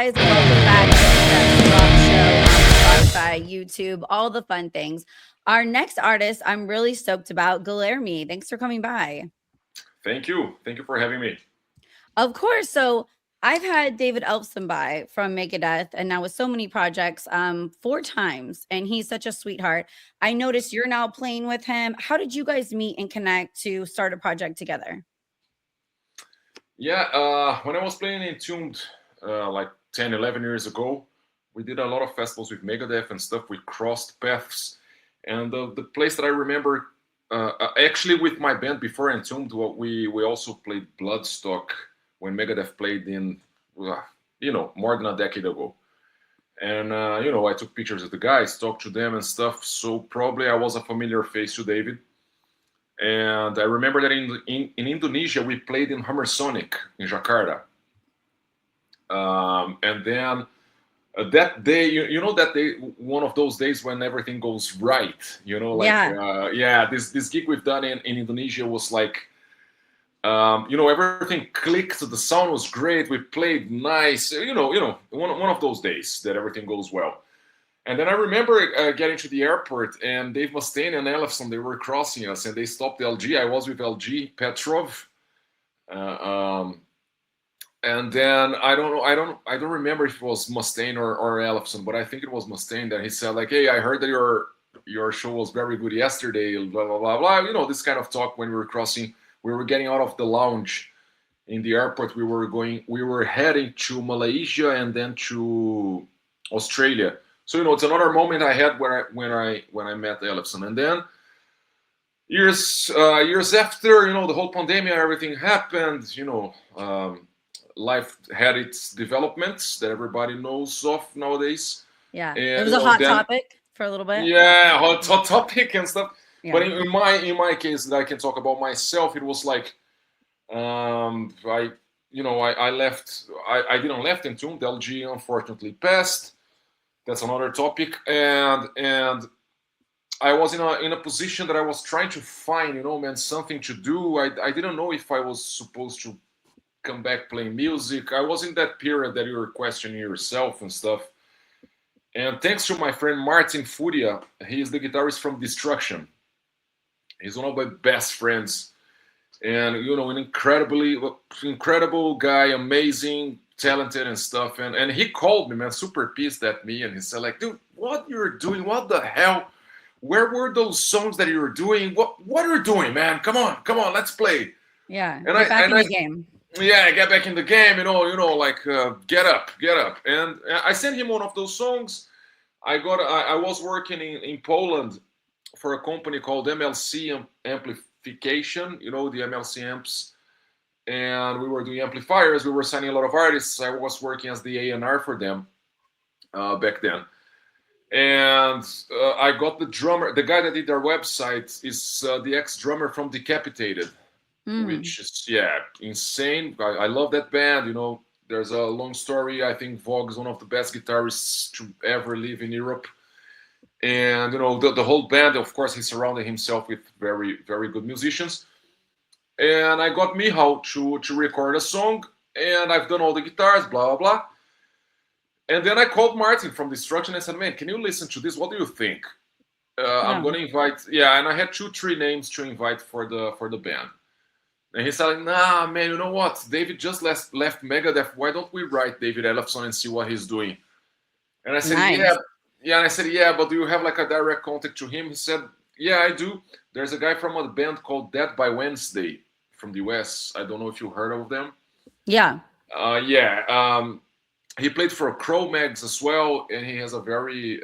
guys, welcome back to the Stefs Rock Show on Spotify, YouTube, all the fun things. Our next artist, I'm really stoked about, Guilherme. Thanks for coming by. Thank you. Thank you for having me. Of course. So I've had David Elfson by from Megadeth, and now with so many projects, four times, and he's such a sweetheart. I noticed you're now playing with him. How did you guys meet and connect to start a project together? Yeah, when I was playing in Tuned like 10, 11 years ago, we did a lot of festivals with Megadeth and stuff. We crossed paths. And the place that I remember, actually with my band before Entombed, we also played Bloodstock when Megadeth played in, more than a decade ago. And, I took pictures of the guys, talked to them and stuff. So probably I was a familiar face to David. And I remember that in Indonesia, we played in Hammersonic in Jakarta. And then that day, that day, one of those days when everything goes right, Yeah. this gig we've done in Indonesia was like, everything clicked. The sound was great. We played nice, one of those days that everything goes well. And then I remember getting to the airport, and Dave Mustaine and Elefson, they were crossing us, and they stopped LG. I was with LG Petrov, uh, um, and then I don't remember if it was Mustaine or Elefson, but I think it was Mustaine. That he said like, "Hey, I heard that your show was very good yesterday." Blah blah blah blah. This kind of talk when we were crossing. We were getting out of the lounge in the airport. We were heading to Malaysia and then to Australia. So it's another moment I had when I met Ellefson, and then years after, the whole pandemic, everything happened. Life had its developments that everybody knows of nowadays, Yeah. It and was a hot then topic for a little bit. yeah, hot topic and stuff. But Yeah. in my case, that I can talk about myself, it was like I left. I didn't left Entombed. LG unfortunately passed. That's another topic, and I was in a position that I was trying to find, man, something to do. I didn't know if I was supposed to come back playing music. I was in that period that you were questioning yourself and stuff. And thanks to my friend Martin Furia, he is the guitarist from Destruction. He's one of my best friends, and an incredible guy, amazing, talented and stuff. And he called me, man, super pissed at me, and he said like, dude, what you're doing? What the hell? Where were those songs that you were doing? What are you doing, man? Come on, let's play. Yeah. And I Get back and in I the game. yeah, get back in the game, like get up. And I sent him one of those songs. I was working in Poland for a company called MLC Amplification, the MLC amps, and we were doing amplifiers. We were signing a lot of artists. I was working as the A&R for them back then. And I got the drummer. The guy that did their website is the ex-drummer from Decapitated, Mm. which is insane. I love that band. There's a long story. I think Vogue is one of the best guitarists to ever live in Europe. And the whole band, of course, he surrounded himself with very, very good musicians. And I got Mihal to record a song, and I've done all the guitars, blah blah blah. And then I called Martin from Destruction and said, "Man, can you listen to this? What do you think? I'm Yeah. gonna invite." Yeah, and I had 2-3 names to invite for the band. And he said, like, "Nah, man, you know what? David just left Megadeth. Why don't we write David Ellefson and see what he's doing?" And I said, "Yeah, Nice. yeah." And I said, "Yeah, but do you have like a direct contact to him?" He said, "Yeah, I do. There's a guy from a band called Dead by Wednesday from the US. I don't know if you heard of them." Yeah. Yeah. He played for Cro-Mags as well, and he has a very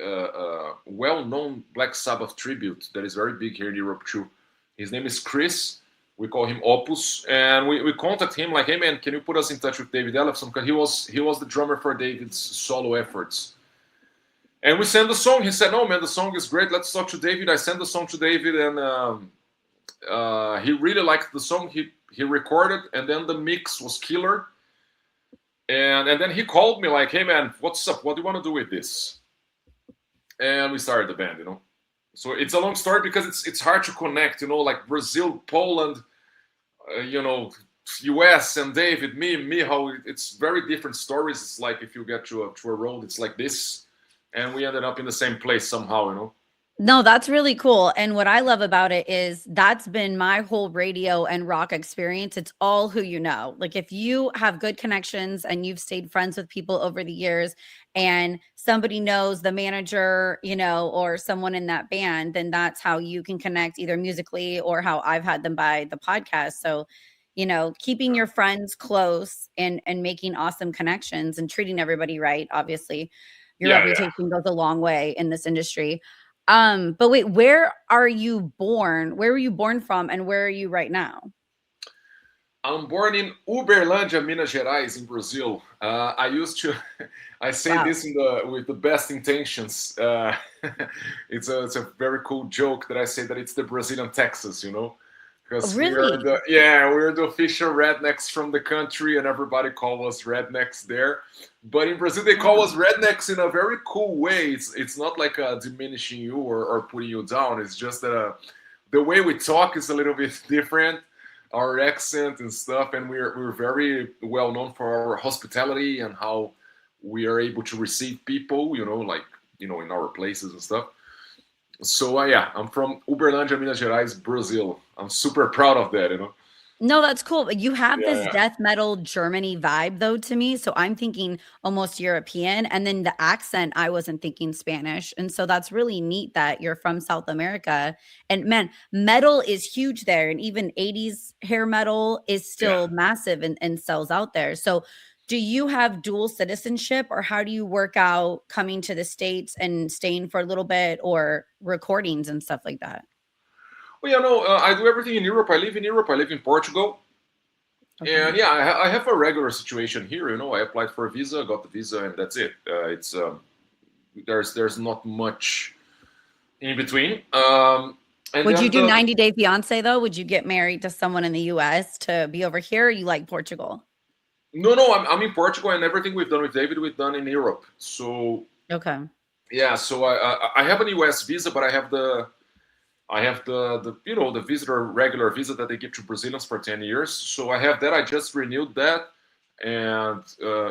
well-known Black Sabbath tribute that is very big here in Europe too. His name is Chris. We call him Opus, and we contact him like, "Hey man, can you put us in touch with David Ellefson? Because he was the drummer for David's solo efforts." And we sent the song. He said, "No man, the song is great. Let's talk to David." I sent the song to David, and he really liked the song. He recorded, and then the mix was killer. And then he called me like, "Hey man, what's up? What do you want to do with this?" And we started the band. So it's a long story because it's hard to connect. Like Brazil, Poland, uh, you know, US and David, me, how it's very different stories. It's like if you get to a road, it's like this, and we ended up in the same place somehow, you know. No, that's really cool. And what I love about it is that's been my whole radio and rock experience. It's all who you know. Like if you have good connections and you've stayed friends with people over the years and somebody knows the manager, you know, or someone in that band, then that's how you can connect either musically or how I've had them by the podcast. So, you know, keeping your friends close and making awesome connections and treating everybody right, obviously. Your Yeah, yeah. reputation goes a long way in this industry. But wait, where are you born? Where were you born from and where are you right now? I'm born in Uberlândia, Minas Gerais, in Brazil. I used to, I say Wow. this with the best intentions. It's a very cool joke that I say that it's the Brazilian Texas, you know, Oh, because really? we're the official rednecks from the country, and everybody call us rednecks there. But in Brazil, they call Wow. us rednecks in a very cool way. It's not like diminishing you or putting you down. It's just that the way we talk is a little bit different, our accent and stuff, and we're very well known for our hospitality and how we are able to receive people, you know, like, you know, in our places and stuff. So yeah, I'm from Uberlândia, Minas Gerais, Brazil. I'm super proud of that, you know. No, that's cool. But you have Yeah, this yeah. death metal Germany vibe though to me. So I'm thinking almost European. And then the accent, I wasn't thinking Spanish. And so that's really neat that you're from South America. And man, metal is huge there. And even 80s hair metal is Yeah. still massive and sells out there. So do you have dual citizenship or how do you work out coming to the States and staying for a little bit or recordings and stuff like that? Well, you know, I do everything in Europe. I live in Europe. I live in Portugal. Okay. And yeah, I have a regular situation here. You know, I applied for a visa, got the visa, and that's it. It's there's not much in between. And Would you then do 90 Day Fiance though? Would you get married to someone in the US to be over here? Or you like Portugal? no, I'm in Portugal, and everything we've done with David, we've done in Europe. So Okay. yeah, so I have an US visa, but I have the you know, the visitor regular visa that they give to Brazilians for 10 years. So I have that. I just renewed that, and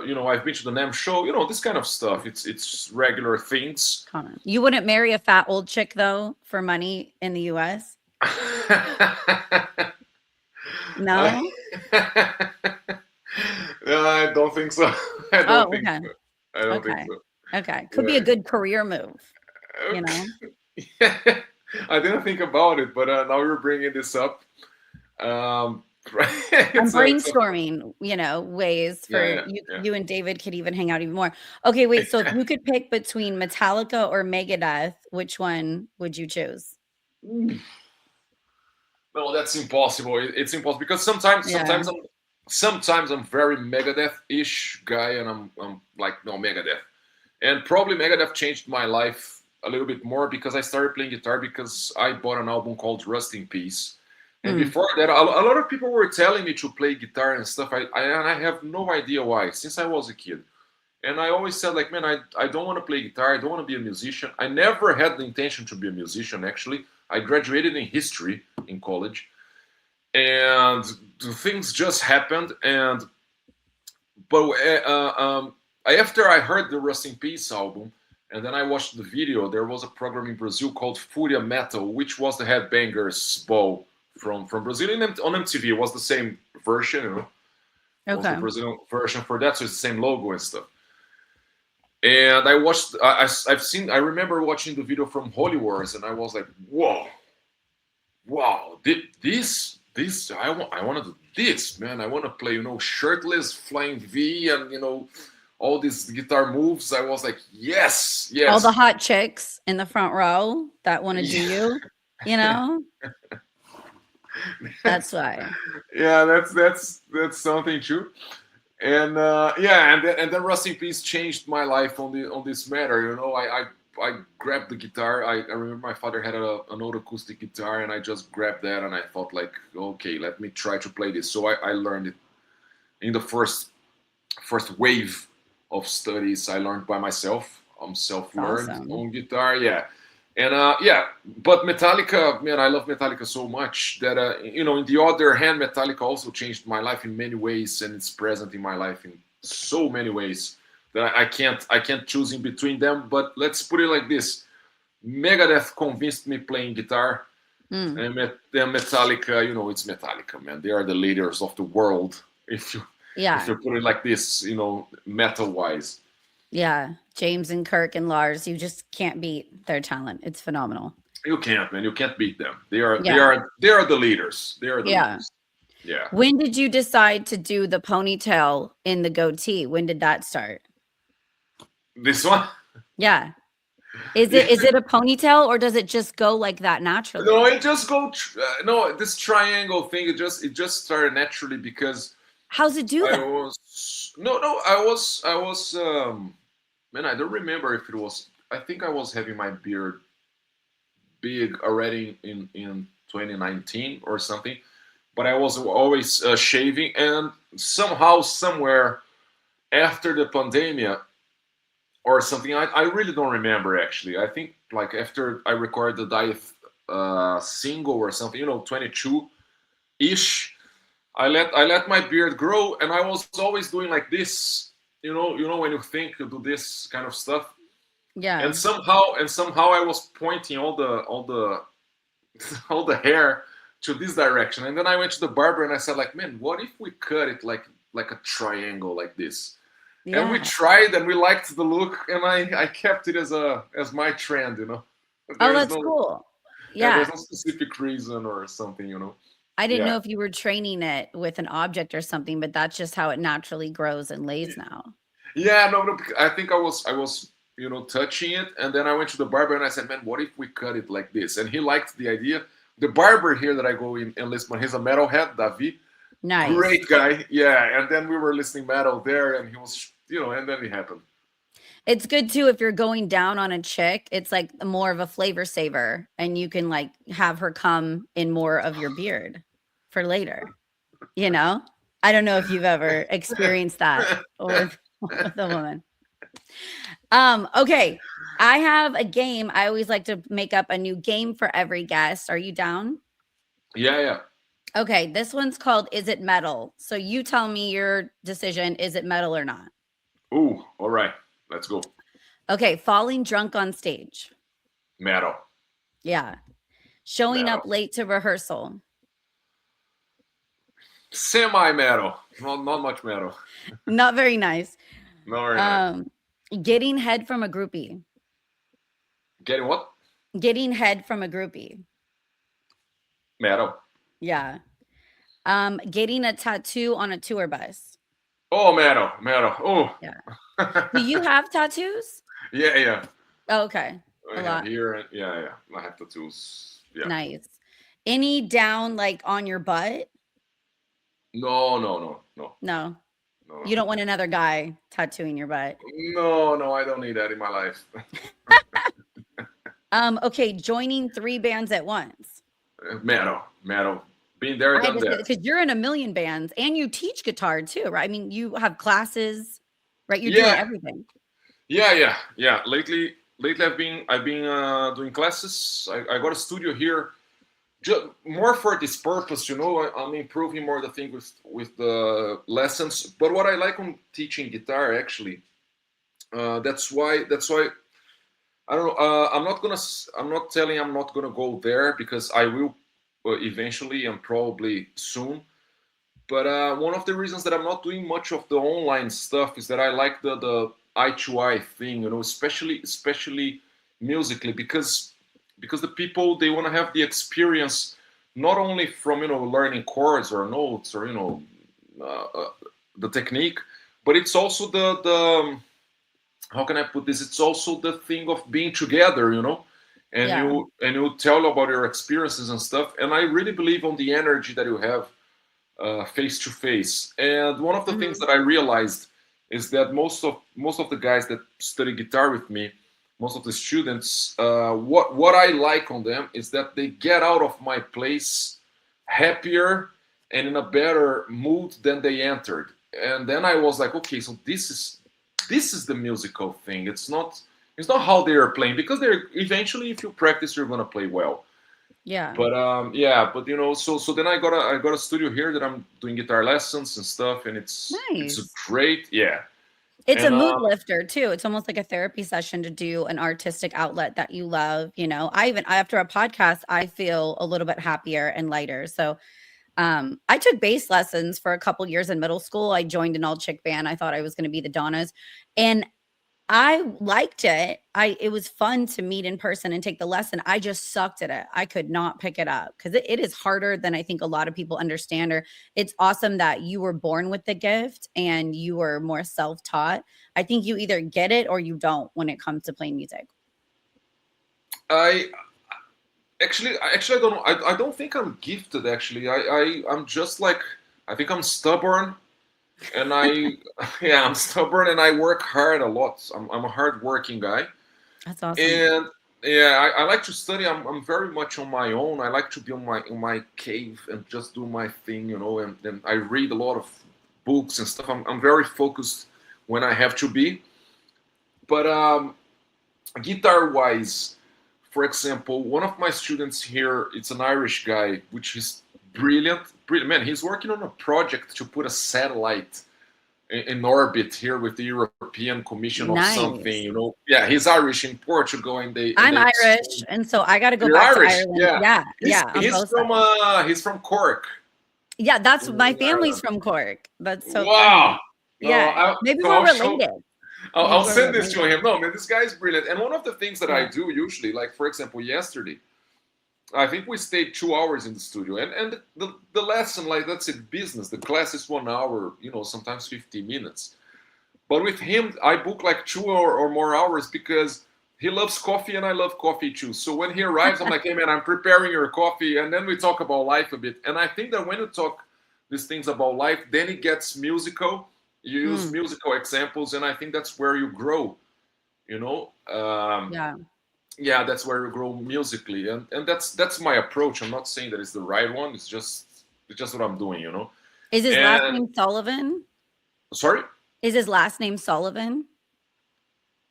you know, I've been to the NAM show. You know, this kind of stuff. It's regular things. Comment. You wouldn't marry a fat old chick though for money in the US? I, No? I don't think so. I don't Oh, think okay. so. I don't think Okay. so. Okay. Could be a Yeah. good career move, you know? Okay. I didn't think about it, but now you're bringing this up. Um, I'm it's a brainstorming, you know, ways yeah, for yeah, you and David could even hang out even more. Okay, wait, so if yeah. you could pick between Metallica or Megadeth, which one would you choose? No, that's impossible. It's impossible because sometimes, Yeah. sometimes I'm very Megadeth-ish guy, and I'm like, no, Megadeth. And probably Megadeth changed my life a little bit more because I started playing guitar because I bought an album called Rust in Peace. And Mm. before that, a lot of people were telling me to play guitar and stuff. And I have no idea why, since I was a kid. And I always said, like, man, I don't want to play guitar. I don't want to be a musician. I never had the intention to be a musician, actually. I graduated in history in college. And the things just happened. But after I heard the Rust in Peace album, and then I watched the video, there was a program in Brazil called Fúria Metal, which was the Headbangers Ball from Brazil on MTV. It was the same version, you know, was the Okay. Brazilian version for that, so it's the same logo and stuff. And I watched, I've seen, I remember watching the video from Holy Wars, and I was like, whoa, wow, I want to do this, man. I want to play, you know, shirtless, flying V, and you know, all these guitar moves. I was like, yes, All the yes, hot chicks in the front row that wanna do yeah, you know? That's why. yeah. That's something too. And yeah, and then Rust in Peace changed my life on this matter. You know, I grabbed the guitar. I remember my father had an old acoustic guitar, and I just grabbed that, and I thought like, okay, let me try to play this. So I learned it in the first wave of studies. I learned by myself. I'm self-learned Awesome. on guitar. Yeah, And yeah, but Metallica, man, I love Metallica so much that in the other hand, Metallica also changed my life in many ways, and it's present in my life in so many ways that I can't choose in between them. But let's put it like this: Megadeth convinced me playing guitar, Mm. and then Metallica, it's Metallica, man. They are the leaders of the world. If Yeah. you put it like this, metal wise. Yeah. James and Kirk and Lars, you just can't beat their talent. It's phenomenal. You can't, man. You can't beat them. They are they Yeah. are they are the leaders. They are the Yeah. leaders. Yeah. When did you decide to do the ponytail in the goatee? When did that start? This one? Yeah. Is Yeah. it a ponytail or does it just go like that No, naturally? it just go. No, this triangle thing. It just started naturally because How's it do I that? was no. I was. Man, I don't remember if it was. I think I was having my beard big already in 2019 or something. But I was always shaving, and somehow, somewhere after the pandemic or something, I really don't remember actually. I think like after I recorded the Dieth single or something, 22 ish. I let my beard grow, and I was always doing like this. You know when you think you do this kind of stuff, and Yeah. somehow I was pointing all the all the hair to this direction, and then I went to the barber and I said like, man, what if we cut it like a triangle like this? And we Yeah. tried, and we liked the look, and I kept it as my trend. Oh, There's that's no cool. yeah, there's Yeah. no specific reason or something. I didn't Yeah. know if you were training it with an object or something, but that's just how it naturally grows and lays now. Yeah, no, I think I was touching it, and then I went to the barber and I said, man, what if we cut it like this? And he liked the idea. The barber here that I go in Lisbon, he's a metalhead, Davi, Nice. great guy. Yeah, and then we were listening metal there, and he was, and then it happened. It's good too if you're going down on a chick, it's like more of a flavor saver and you can like have her come in more of your beard for later, you know? I don't know if you've ever experienced that with with a woman. Okay. I have a game. I always like to make up a new game for every guest. Are you down? Yeah, yeah. Okay, this one's called Is It Metal? So you tell me your decision, is it metal or not? Ooh, all right. Let's go. Okay, falling drunk on stage. Metal. Yeah. Showing Metal. up late to rehearsal. Semi metal. Not much metal. Not very nice. Not very nice. Um, getting head from a groupie. Getting what? Getting head from a groupie. Metal. Yeah. Getting a tattoo on a tour bus. Oh, metal. Metal. Oh. Yeah. Do you have tattoos? Yeah, yeah. Oh, okay. I A have lot. here, and yeah. I have tattoos. Yeah. Nice. Any down like on your butt? No, no, no, no, No. no, You no. don't want another guy tattooing your butt. No, no, I don't need that in my life. Okay, joining 3 bands at once. Metal, metal. Been there, I had done to say that. because you're in a million bands and you teach guitar too, right? I mean, you have classes, right? You're doing Yeah, everything. yeah. Lately, I've been doing classes. I got a studio here, just more for this purpose. I'm improving more the thing with the lessons. But what I like on teaching guitar, actually, that's why I don't know. I'm not telling I'm not gonna go there because I will eventually and probably soon. But one of the reasons that I'm not doing much of the online stuff is that I like the eye to eye thing, especially musically, because the people, they want to have the experience not only from learning chords or notes or uh, uh, the technique, but it's also the how can I put this? It's also the thing of being together, and Yeah. you tell about your experiences and stuff. And I really believe on the energy that you have face to face. And one of the things Mhm. that I realized is that most of the guys that study guitar with me, most of the students, what I like on them is that they get out of my place happier and in a better mood than they entered. And then I was like, okay, so this is the musical thing. It's not how they are playing, because they're eventually, if you practice, you're gonna play well. Yeah. But yeah, but so then I got a studio here that I'm doing guitar lessons and stuff, and it's Nice. great, yeah. It's a And mood lifter too. It's almost like a therapy session to do an artistic outlet that you love, you know. After a podcast, I feel a little bit happier and lighter. So, I took bass lessons for a couple years in middle school. I joined an all chick band. I thought I was going to be the Donnas, and I liked it. It was fun to meet in person and take the lesson. I just sucked at it. I could not pick it up because it is harder than I think a lot of people understand. Or it's awesome that you were born with the gift and you were more self-taught. I think you either get it or you don't when it comes to playing music. I actually I don't know. I don't think I'm gifted. Actually, I'm just like, I think I'm stubborn, and yeah, I'm stubborn, and I work hard a lot. I'm a hard working guy. That's awesome. And yeah, I like to study. I'm very much on my own. I like to be in my cave and just do my thing, and then I read a lot of books and stuff. I'm very focused when I have to be. But guitar wise, for example, one of my students here, it's an Irish guy, which is brilliant. Brilliant man. He's working on a project to put a satellite in orbit here with the European Commission of something, Nice. Yeah, he's Irish in Portugal, and they I'm Irish, and so I got to go you're back to Irish, Ireland. yeah. Yeah, He's yeah, on both sides. he's from Cork. Yeah, that's my In family's Ireland. from Cork. That's so funny. Wow. No, Yeah, maybe so we're I'll show. related. I'll Maybe we're send this to related. him. No, man, this guy is brilliant. And one of the things that I Yeah. do usually, like for example, yesterday, I think we stayed 2 hours in the studio, and the lesson, like that's it, business. The class is 1 hour, sometimes 50 minutes. But with him, I book like 2 or more hours because he loves coffee and I love coffee too. So when he arrives, I'm like, hey man, I'm preparing your coffee, and then we talk about life a bit. And I think that when you talk these things about life, then it gets musical. You use Mm, musical examples, and I think that's where you grow. You know, yeah. yeah, that's where you grow musically, and that's my approach. I'm not saying that it's the right one. It's just what I'm doing. Is his last And name Sullivan? sorry, Is his last name Sullivan?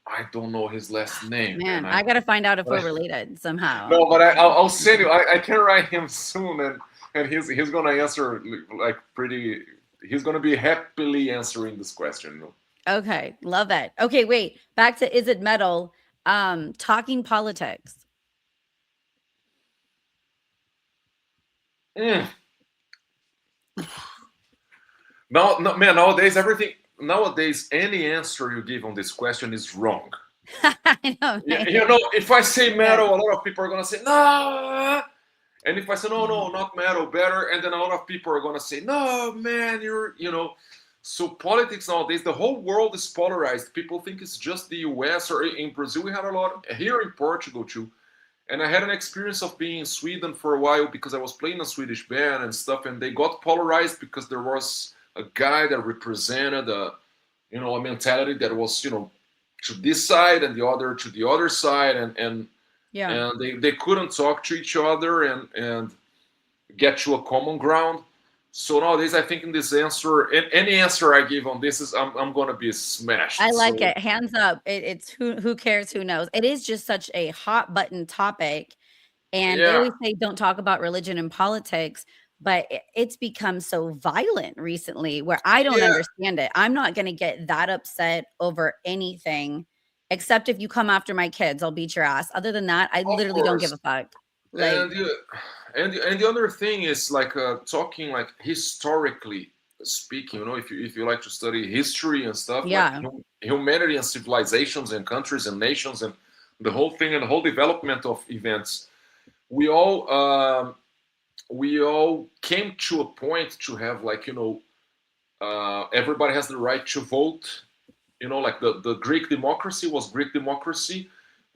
I don't know his last name, man. Man, I gotta find out if we're But related somehow. no, but I'll send you. I can write him soon, and he's gonna answer like pretty. He's gonna be happily answering this question. Okay, love it. Okay, wait. Back to is it metal? Talking politics. Mm. No, no, man. Nowadays, any answer you give on this question is wrong. I know, right? If I say Yeah, metal, a lot of people are gonna say no, and if I say no, yeah, no, not metal, better, and then a lot of people are gonna say no, man, So politics nowadays, the whole world is polarized. People think it's just the U.S. or in Brazil. We had a lot here in Portugal too, and I had an experience of being in Sweden for a while because I was playing a Swedish band and stuff, and they got polarized because there was a guy that represented a mentality that was to this side and the other to the other side, yeah. and they couldn't talk to each other and get to a common ground. So nowadays, I think in this answer, and any answer I give on this is I'm gonna be I smashed. like So it. Hands up. It's who cares, who knows. It is just such a hot button topic. And they yeah, always say don't talk about religion and politics, but it's become so violent recently where I don't yeah, understand it. I'm not going to get that upset over anything except if you come after my kids, I'll beat your ass. Other than that, I of literally don't give course. a fuck. Like, And and the other thing is like talking like historically speaking. If you like to study history and stuff like yeah. humanity and civilizations and countries and nations and the whole thing and the whole development of events, we all came to a point to have like everybody has the right to vote. Like the Greek democracy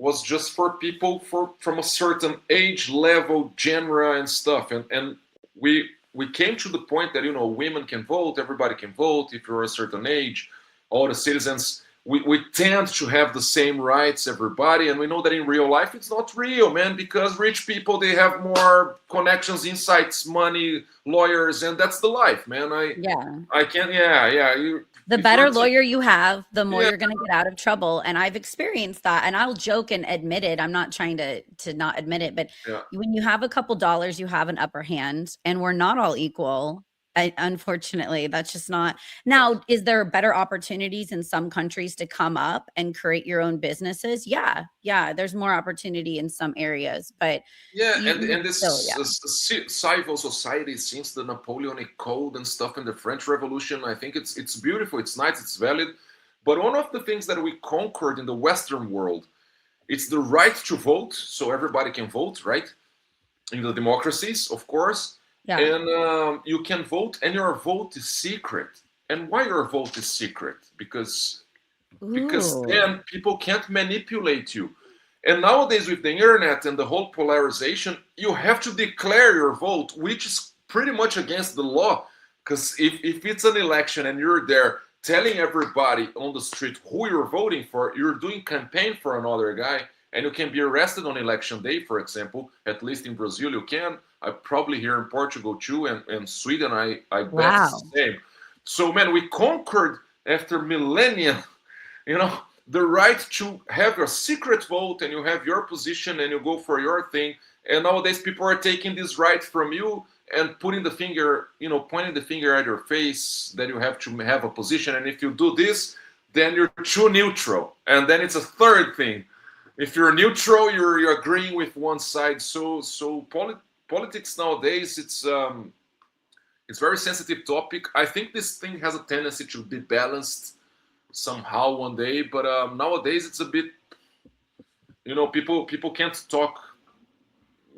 was just for people from a certain age level, genre, and stuff. And we came to the point that women can vote, everybody can vote if you're a certain age, all the citizens. we tend to have the same rights, everybody, and we know that in real life it's not real, man, because rich people, they have more connections, insights, money, lawyers, and that's the life, man. Yeah. I can't, yeah. The If you're better lawyer you have, the more yeah, you're going to get out of trouble. And I've experienced that. And I'll joke and admit it. I'm not trying to not admit it, but yeah, when you have a couple dollars, you have an upper hand, and we're not all equal. Unfortunately, that's just not. Now, is there better opportunities in some countries to come up and create your own businesses? Yeah. Yeah. There's more opportunity in some areas, but yeah, you and still, this yeah. civil society since the Napoleonic Code and stuff in the French Revolution, I think it's beautiful, it's nice, it's valid. But one of the things that we conquered in the Western world, it's the right to vote, so everybody can vote, right? In the democracies, of course, Yeah. and you can vote, and your vote is secret. And why your vote is secret? Because Ooh. then people can't manipulate you. And nowadays, with the internet and the whole polarization, you have to declare your vote, which is pretty much against the law. Because if it's an election and you're there telling everybody on the street who you're voting for, you're doing campaign for another guy, and you can be arrested on election day, for example. At least in Brazil, you can. I probably here in Portugal too, and Sweden, I bet it's Wow. the same. So, man, we conquered after millennia, you know, the right to have your secret vote, and you have your position and you go for your thing. And nowadays people are taking this right from you and putting the finger, pointing the finger at your face that you have to have a position. And if you do this, then you're too neutral. And then it's a third thing. If you're neutral, you're agreeing with one side. Politics nowadays, it's very sensitive topic. I think this thing has a tendency to be balanced somehow one day, but nowadays it's a bit, people can't talk,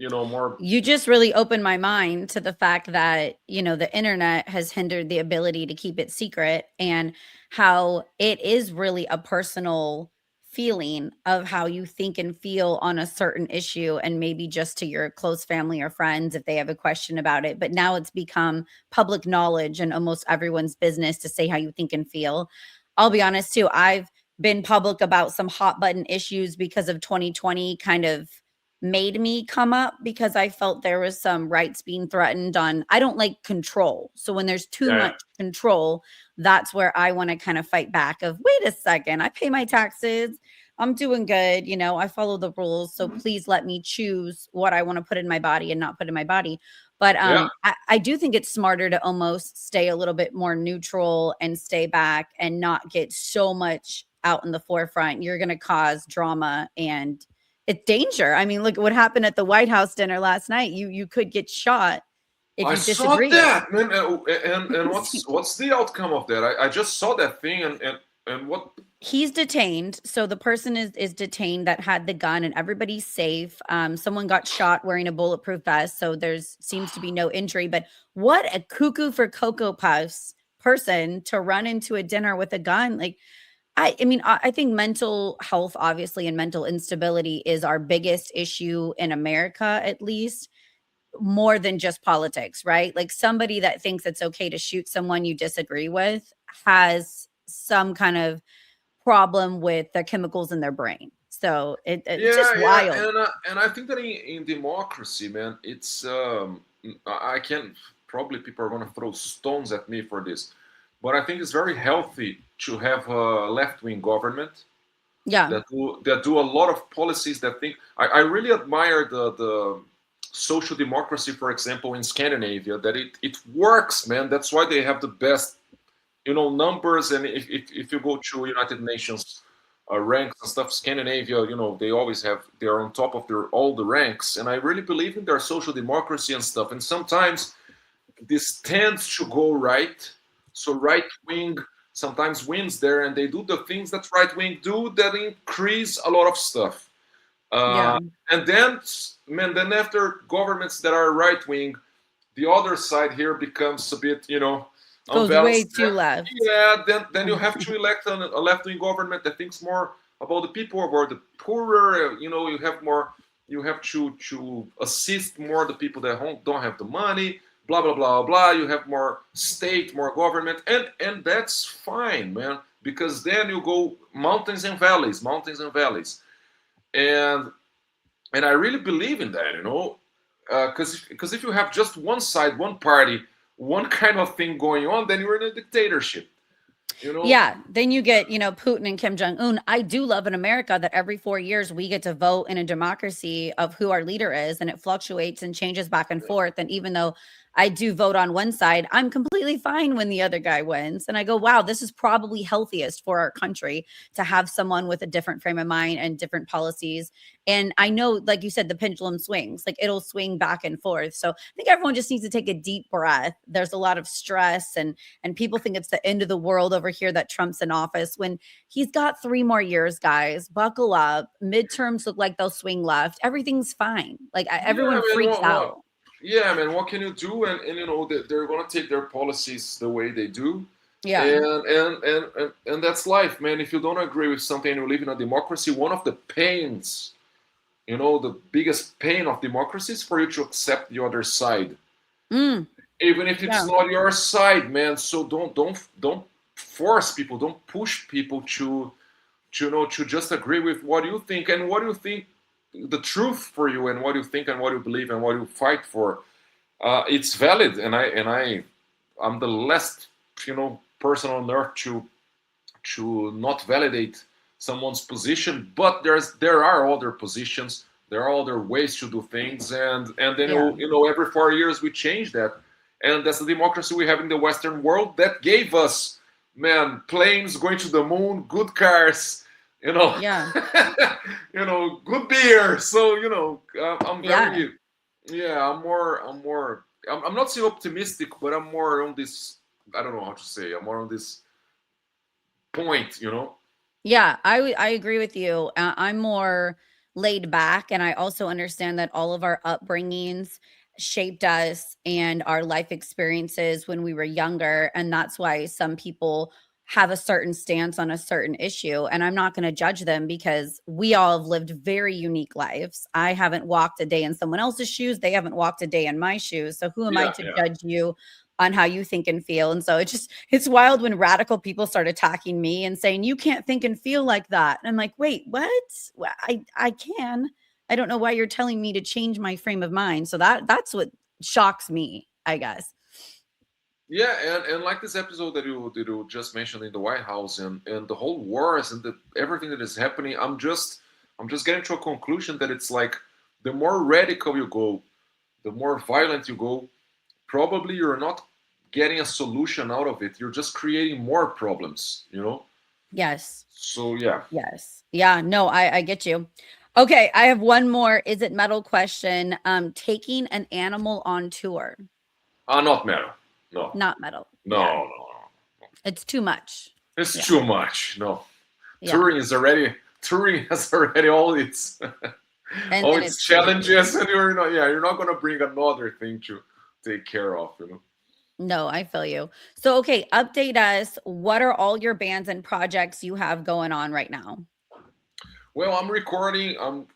more. You just really opened my mind to the fact that, the internet has hindered the ability to keep it secret, and how it is really a personal feeling of how you think and feel on a certain issue, and maybe just to your close family or friends if they have a question about it. But now it's become public knowledge and almost everyone's business to say how you think and feel. I'll be honest too. I've been public about some hot button issues because of 2020 kind of made me come up, because I felt there was some rights being threatened on. I don't like control. So when there's too Yeah, much control, that's where I want to kind of fight back of, wait a second, I pay my taxes. I'm doing good. I follow the rules. So please let me choose what I want to put in my body and not put in my body. But yeah. I do think it's smarter to almost stay a little bit more neutral and stay back and not get so much out in the forefront. You're going to cause drama and it's danger. I mean, look at what happened at the White House dinner last night. You could get shot if I you saw disagree. that, man. And what's the outcome of that? I just saw that thing, and what? He's detained. So the person is detained that had the gun, and everybody's safe. Someone got shot wearing a bulletproof vest, so there's seems to be no injury. But what a cuckoo for Cocoa Puffs person to run into a dinner with a gun. Like, I mean, I think mental health, obviously, and mental instability is our biggest issue in America, at least, more than just politics, right? Like, somebody that thinks it's okay to shoot someone you disagree with has some kind of problem with the chemicals in their brain. So it's just Yeah, wild. and I think that in democracy, man, it's I can probably people are gonna throw stones at me for this, but I think it's very healthy to have a left wing government Yeah. that do a lot of policies that think. I really admire the social democracy, for example, in Scandinavia, that it works, man. That's why they have the best, numbers. And if you go to United Nations ranks and stuff, Scandinavia, they always they're on top of all the ranks. And I really believe in their social democracy and stuff. And sometimes this tends to go right. So right wing sometimes wins there, and they do the things that right wing do that increase a lot of stuff. Yeah. Uh, and then, man, then after governments that are right wing, the other side here becomes a bit, Goes way unbalanced. too left. Yeah, then you have to elect a left wing government that thinks more about the people, about the poorer. You have more. You have to assist more the people that don't have the money. Blah blah blah blah. You have more state, more government, and that's fine, man. because then you go mountains and valleys, and I really believe in that, because if you have just one side, one party, one kind of thing going on, then you're in a dictatorship, you know. Yeah, then you get, Putin and Kim Jong Un. I do love in America that every 4 years we get to vote in a democracy of who our leader is, and it fluctuates and changes back and forth. And even though I do vote on one side, I'm completely fine when the other guy wins. And I go, wow, this is probably healthiest for our country to have someone with a different frame of mind and different policies. And I know, like you said, the pendulum swings, like it'll swing back and forth. So I think everyone just needs to take a deep breath. There's a lot of stress, and people think it's the end of the world over here that Trump's in office when he's got 3 more years, guys. Buckle up. Midterms look like they'll swing left. Everything's fine. Like Yeah, everyone man. freaks out. Yeah, man. What can you do? And they're gonna take their policies the way they do, Yeah. and that's life, man. If you don't agree with something and you live in a democracy, one of the pains, the biggest pain of democracy is for you to accept the other side, Mm, even if it's yeah. not your side, man. So don't force people, don't push people to just agree with what you think, and what you think the truth for you, and what you think and what you believe and what you fight for. It's valid, and I'm the last person on earth to not validate someone's position. But there are other positions, there are other ways to do things, and then Yeah. every 4 years we change that, and that's the democracy we have in the Western world that gave us, man, planes going to the moon, good cars, Yeah. good beer. So I'm Yeah. very, yeah, I'm not so optimistic, but I'm more on this. I don't know how to say. I'm more on this point. Yeah, I agree with you. I'm more laid back, and I also understand that all of our upbringings shaped us and our life experiences when we were younger, and that's why some people have a certain stance on a certain issue, and I'm not going to judge them because we all have lived very unique lives. I haven't walked a day in someone else's shoes, they haven't walked a day in my shoes. So who am I Yeah, to yeah. judge you on how you think and feel? And so it's wild when radical people start attacking me and saying you can't think and feel like that. And I'm like, wait, what? Well, I can. I don't know why you're telling me to change my frame of mind. So that's what shocks me, I guess. Yeah, and like this episode that you just mentioned in the White House, and the whole wars and everything that is happening, I'm just getting to a conclusion that it's like the more radical you go, the more violent you go, probably you're not getting a solution out of it. You're just creating more problems. Yes. So yeah. Yes. Yeah. No, I get you. Okay. I have one more. Is it metal question? Taking an animal on tour. Not metal. No, Not metal. no, Yeah. no, no. It's too much. It's Yeah. too much. No, Yeah. touring has already And all then its it's too much. challenges, and you're not gonna bring another thing to take care of. No, I feel you. So, okay, update us. What are all your bands and projects you have going on right now? Well, I'm recording. I'm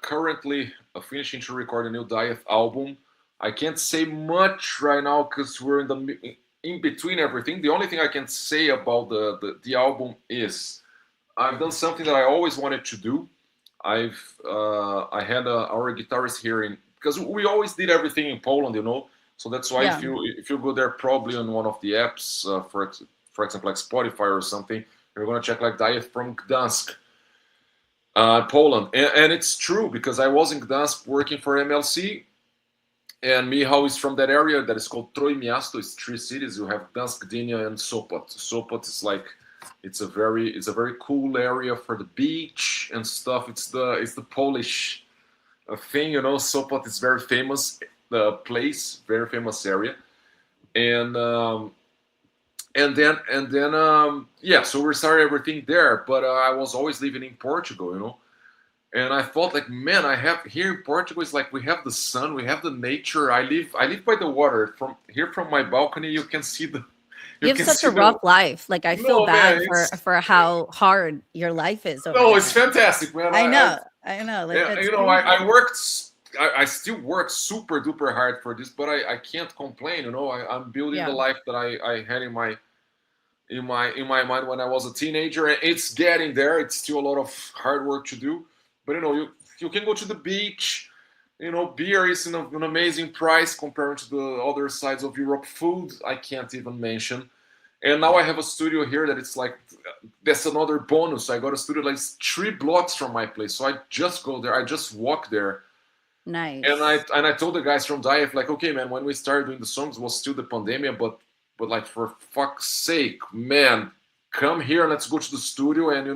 currently finishing to record a new Dieth album. I can't say much right now because we're in between everything. The only thing I can say about the album is I've done something that I always wanted to do. I had our guitarist here because we always did everything in Poland. So that's why Yeah. if you go there probably on one of the apps, for example like Spotify or something, you're gonna check like Dieth from Gdansk, Poland, and it's true because I was in Gdansk working for MLC, and Michał is from that area that is called Trójmiasto. It's three cities. You have Gdansk, Gdynia, and Sopot. Sopot is like it's a very cool area for the beach and stuff. It's the Polish thing. Sopot is very famous, the place, very famous area, and yeah. So we started everything there, but I was always living in Portugal. And I thought, like, man, I have here in Portugal. It's like we have the sun, we have the nature. I live by the water. From my balcony, you can see the. You You have can such see a the. rough life. Like I feel No, man, bad for how hard your life is over no, it's there. fantastic, man. I know. I know. Like Yeah, that's I crazy. worked. I still work super duper hard for this, but I can't complain. I'm building the Yeah. life that I had in my mind when I was a teenager, and it's getting there. It's still a lot of hard work to do, but you can go to the beach. Beer is an amazing price compared to the other sides of Europe. Food, I can't even mention. And now I have a studio here that it's like, that's another bonus. I got a studio like 3 blocks from my place. So I just go there. I just walk there. Nice. And I told the guys from Dieth, like, okay, man, when we started doing the songs, it was still the pandemic, but like, for fuck's sake, man, come here, let's go to the studio, and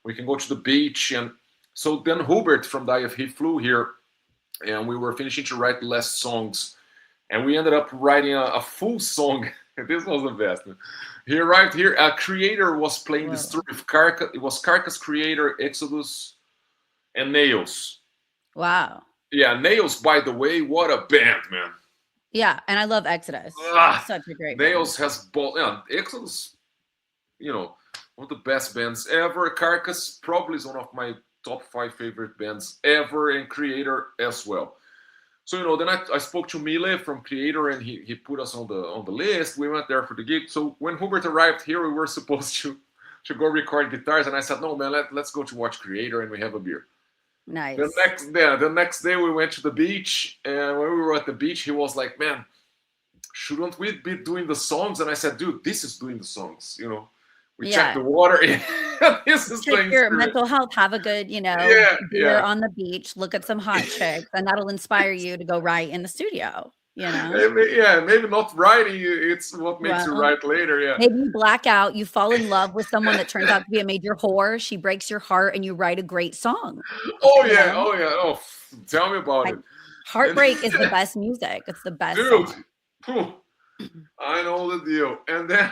we can go to the beach. And so then Hubert from Dieth, he flew here, and we were finishing to write the last songs, and we ended up writing a full song. This was the best. He arrived here. A Creator was playing this tour with Carcass. It was Carcass, Creator, Exodus, and Nails. Wow. Yeah, Nails, by the way, what a band, man. Yeah, and I love Exodus. Such a great Nails band. Exodus, one of the best bands ever. Carcass probably is one of my top 5 favorite bands ever, and Creator as well. So then I spoke to Mile from Creator, and he put us on the list. We went there for the gig. So when Hubert arrived here, we were supposed to go record guitars, and I said, no, man, let's go to watch Creator, and we have a beer. Nice. The next day we went to the beach, and when we were at the beach, he was like, man, shouldn't we be doing the songs? And I said, dude, this is doing the songs. We check the water. This is check your mental health. Have a good, beer on the beach. Look at some hot chicks, and that'll inspire you to go write in the studio. Maybe not writing. It's what makes you write later. Yeah. Maybe you black out. You fall in love with someone that turns out to be a major whore. She breaks your heart, and you write a great song. Oh yeah. Oh, tell me about it. Heartbreak is the best music. It's the best. Dude, I know the deal. And then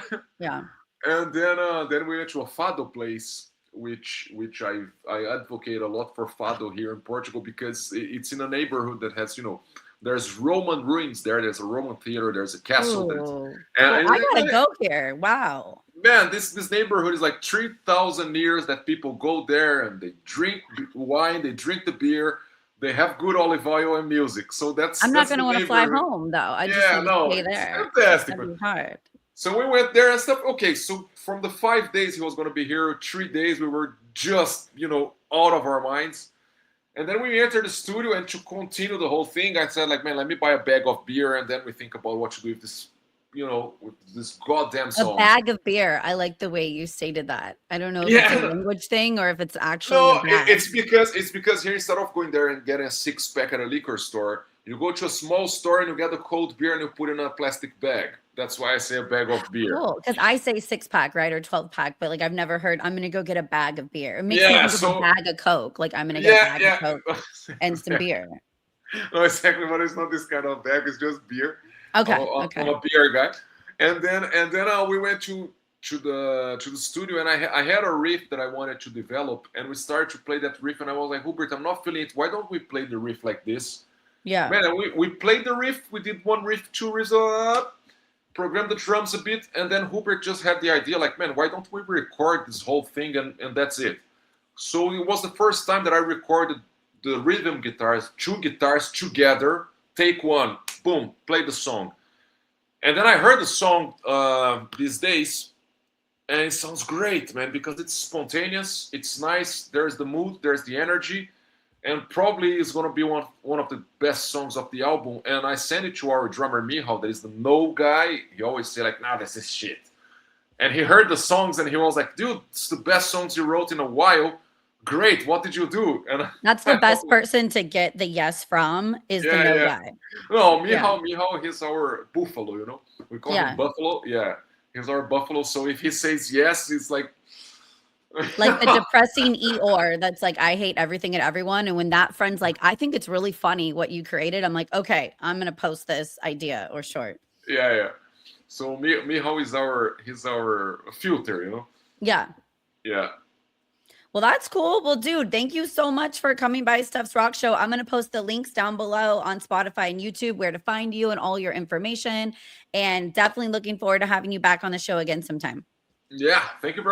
And then we went to a fado place, which I advocate a lot for fado here in Portugal, because it's in a neighborhood that has there's Roman ruins there. There's a Roman theater. There's a castle. I gotta go here. Wow. Man, this neighborhood is like 3,000 years that people go there and they drink wine, they drink the beer, they have good olive oil and music. So I'm not gonna want to fly home though. I just want to stay there. Fantastic. That'd be hard. So we went there and stuff. Okay, so from the 5 days he was going to be here, 3 days we were just, out of our minds. And then we entered the studio, and to continue the whole thing, I said, like, man, let me buy a bag of beer, and then we think about what to do with this, with this goddamn song. A bag of beer. I like the way you stated that. I don't know if it's a language thing or if it's actually No, it's because here, instead of going there and getting a 6-pack at a liquor store, you go to a small store and you get a cold beer and you put it in a plastic bag. That's why I say a bag of beer. Cool, because I say 6-pack, right, or 12-pack, but like I've never heard I'm gonna go get a bag of beer. It makes me think of a bag of Coke. Like I'm gonna get a bag of Coke and some beer. No, exactly. But it's not this kind of bag. It's just beer. Okay. I'm a beer guy. And then we went to the studio, and I had a riff that I wanted to develop, and we started to play that riff, and I was like, Hubert, I'm not feeling it. Why don't we play the riff like this? Yeah. Man, and we played the riff. We did 1 riff, 2 riffs programmed the drums a bit, and then Hubert just had the idea, like, man, why don't we record this whole thing, and that's it. So it was the first time that I recorded the rhythm guitars, 2 guitars together, take 1, boom, play the song. And then I heard the song these days, and it sounds great, man, because it's spontaneous, it's nice, there's the mood, there's the energy, and probably it's going to be one of the best songs of the album. And I sent it to our drummer, Michal, that is the no guy. He always say, like, nah, this is shit. And he heard the songs, and he was like, dude, it's the best songs you wrote in a while. Great, what did you do? And that's the best person to get the yes from is the no guy. No, Michal, he's our buffalo, We call him Buffalo. Yeah, he's our buffalo. So if he says yes, it's like... like the depressing Eeyore that's like, I hate everything and everyone. And when that friend's like, I think it's really funny what you created, I'm like, okay, I'm gonna post this idea or short. Yeah. So Michal is our filter, Yeah. Well, that's cool. Well, dude, thank you so much for coming by Stefs Rock Show. I'm going to post the links down below on Spotify and YouTube, where to find you and all your information. And definitely looking forward to having you back on the show again sometime. Yeah, thank you very much.